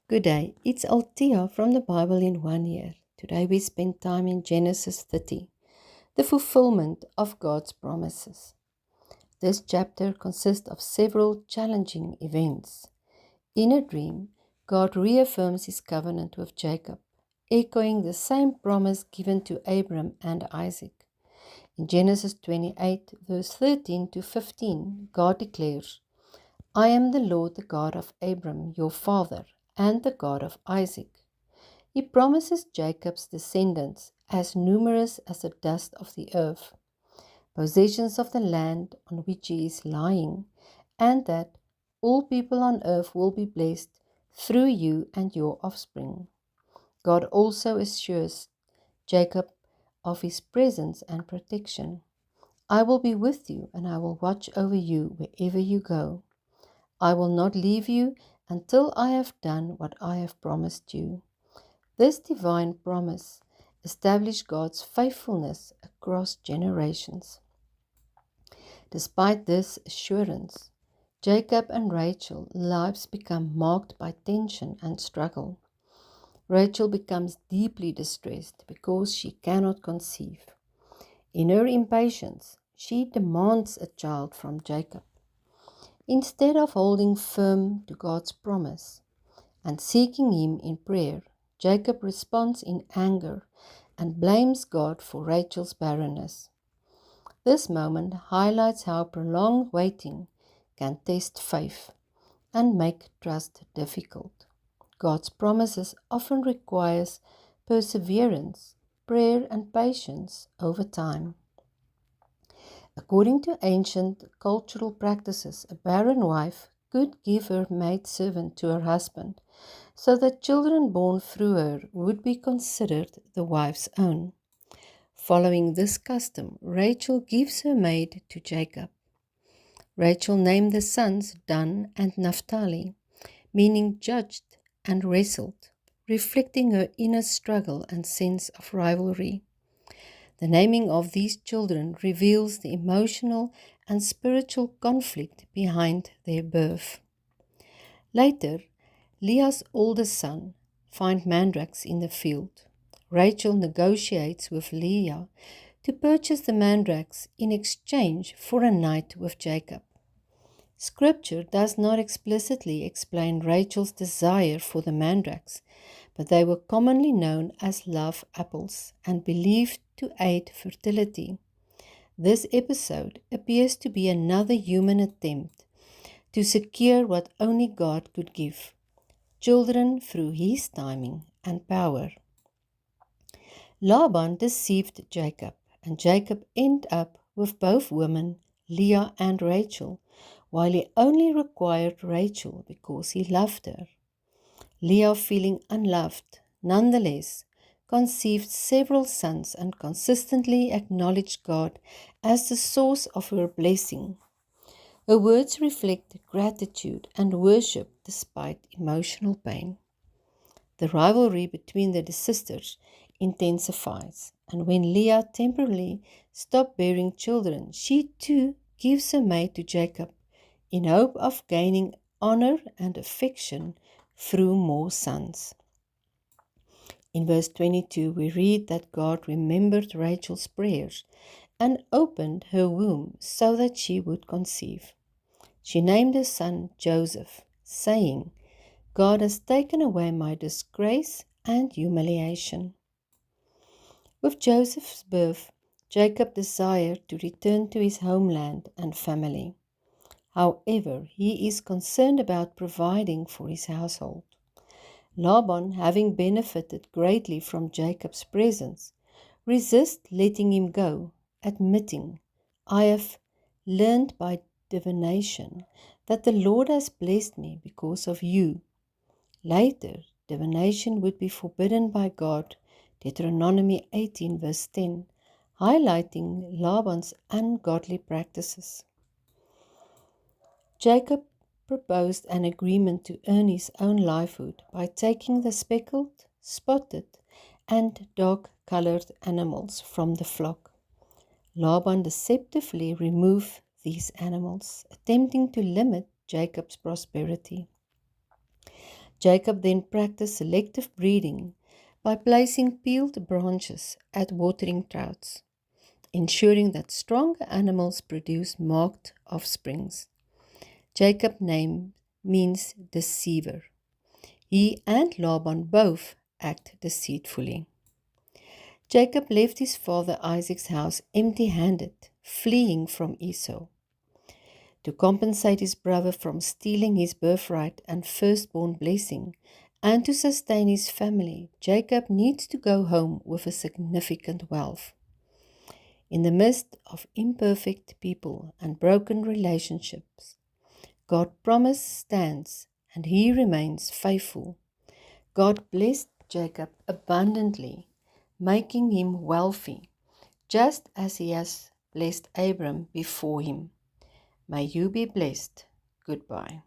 Good day, it's Altia from the Bible in 1 year. Today we spend time in Genesis 30, the fulfillment of God's promises. This chapter consists of several challenging events. In a dream, God reaffirms his covenant with Jacob, echoing the same promise given to Abram and Isaac. In Genesis 28, verse 13 to 15, God declares, I am the Lord, the God of Abram, your father, and the God of Isaac. He promises Jacob's descendants as numerous as the dust of the earth, possessions of the land on which he is lying, and that all people on earth will be blessed through you and your offspring. God also assures Jacob of his presence and protection. I will be with you, and I will watch over you wherever you go. I will not leave you until I have done what I have promised you. This divine promise established God's faithfulness across generations. Despite this assurance, Jacob and Rachel's lives become marked by tension and struggle. Rachel becomes deeply distressed because she cannot conceive. In her impatience, she demands a child from Jacob. Instead of holding firm to God's promise and seeking him in prayer, Jacob responds in anger and blames God for Rachel's barrenness. This moment highlights how prolonged waiting can test faith and make trust difficult. God's promises often requires perseverance, prayer, and patience over time. According to ancient cultural practices, a barren wife could give her maidservant to her husband, so that children born through her would be considered the wife's own. Following this custom, Rachel gives her maid to Jacob. Rachel named the sons Dan and Naphtali, meaning judged and wrestled, reflecting her inner struggle and sense of rivalry. The naming of these children reveals the emotional and spiritual conflict behind their birth. Later, Leah's oldest son finds mandrakes in the field. Rachel negotiates with Leah to purchase the mandrakes in exchange for a night with Jacob. Scripture does not explicitly explain Rachel's desire for the mandrakes, but they were commonly known as love apples and believed to aid fertility. This episode appears to be another human attempt to secure what only God could give, children through his timing and power. Laban deceived Jacob, and Jacob ended up with both women, Leah and Rachel, while he only required Rachel because he loved her. Leah, feeling unloved, nonetheless conceived several sons and consistently acknowledged God as the source of her blessing. Her words reflect gratitude and worship despite emotional pain. The rivalry between the sisters intensifies, and when Leah temporarily stops bearing children, she too gives her maid to Jacob in hope of gaining honor and affection through more sons. In verse 22, we read that God remembered Rachel's prayers and opened her womb so that she would conceive. She named her son Joseph, saying, God has taken away my disgrace and humiliation. With Joseph's birth, Jacob desired to return to his homeland and family. However, he is concerned about providing for his household. Laban, having benefited greatly from Jacob's presence, resists letting him go, admitting, I have learned by divination that the Lord has blessed me because of you. Later, divination would be forbidden by God, Deuteronomy 18 verse 10, highlighting Laban's ungodly practices. Jacob proposed an agreement to earn his own livelihood by taking the speckled, spotted, and dark-colored animals from the flock. Laban deceptively removed these animals, attempting to limit Jacob's prosperity. Jacob then practiced selective breeding by placing peeled branches at watering troughs, ensuring that stronger animals produce marked offsprings. Jacob's name means deceiver. He and Laban both act deceitfully. Jacob left his father Isaac's house empty-handed, fleeing from Esau. To compensate his brother from stealing his birthright and firstborn blessing, and to sustain his family, Jacob needs to go home with a significant wealth. In the midst of imperfect people and broken relationships, God's promise stands and he remains faithful. God blessed Jacob abundantly, making him wealthy, just as he has blessed Abram before him. May you be blessed. Goodbye.